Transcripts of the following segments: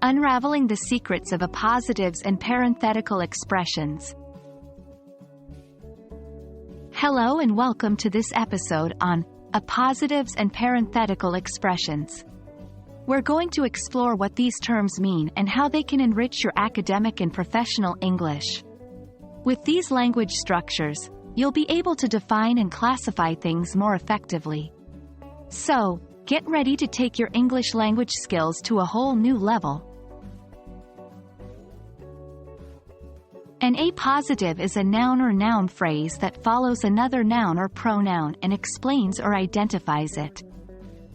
Unraveling the secrets of appositives and parenthetical expressions. Hello and welcome to this episode on appositives and parenthetical expressions. We're going to explore what these terms mean and how they can enrich your academic and professional English. With these language structures, you'll be able to define and classify things more effectively. So, get ready to take your English language skills to a whole new level. An appositive is a noun or noun phrase that follows another noun or pronoun and explains or identifies it.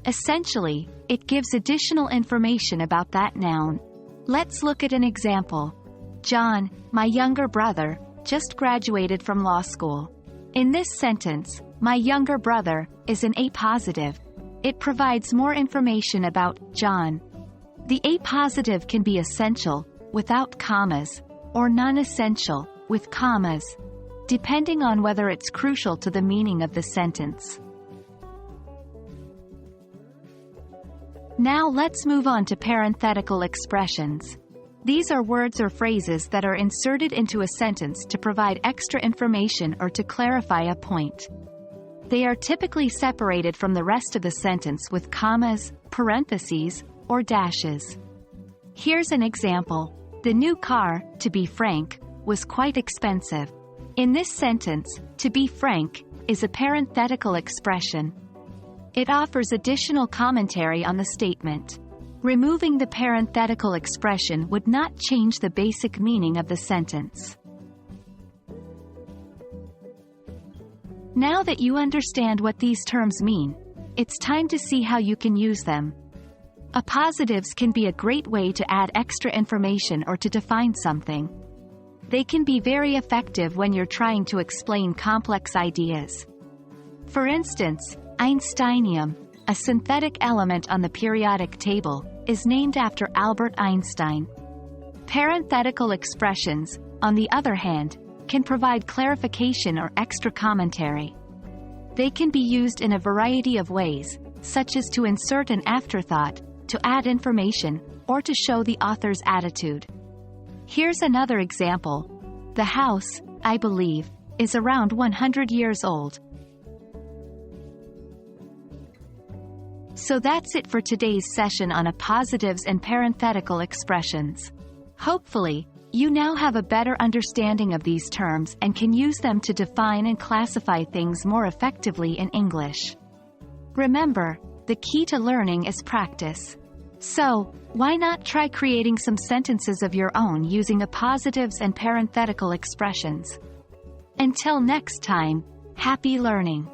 Essentially, it gives additional information about that noun. Let's look at an example. John, my younger brother, just graduated from law school. In this sentence, my younger brother is an appositive. It provides more information about John. The appositive can be essential, without commas, or non-essential, with commas, depending on whether it's crucial to the meaning of the sentence. Now let's move on to parenthetical expressions. These are words or phrases that are inserted into a sentence to provide extra information or to clarify a point. They are typically separated from the rest of the sentence with commas, parentheses, or dashes. Here's an example. The new car, to be frank, was quite expensive. In this sentence, to be frank, is a parenthetical expression. It offers additional commentary on the statement. Removing the parenthetical expression would not change the basic meaning of the sentence. Now that you understand what these terms mean, it's time to see how you can use them. Appositives can be a great way to add extra information or to define something. They can be very effective when you're trying to explain complex ideas. For instance, Einsteinium, a synthetic element on the periodic table, is named after Albert Einstein. Parenthetical expressions, on the other hand, can provide clarification or extra commentary. They can be used in a variety of ways, such as to insert an afterthought, to add information, or to show the author's attitude. Here's another example. The house, I believe, is around 100 years old. So that's it for today's session on appositives and parenthetical expressions. Hopefully, you now have a better understanding of these terms and can use them to define and classify things more effectively in English. Remember, the key to learning is practice. So, why not try creating some sentences of your own using appositives and parenthetical expressions? Until next time, happy learning!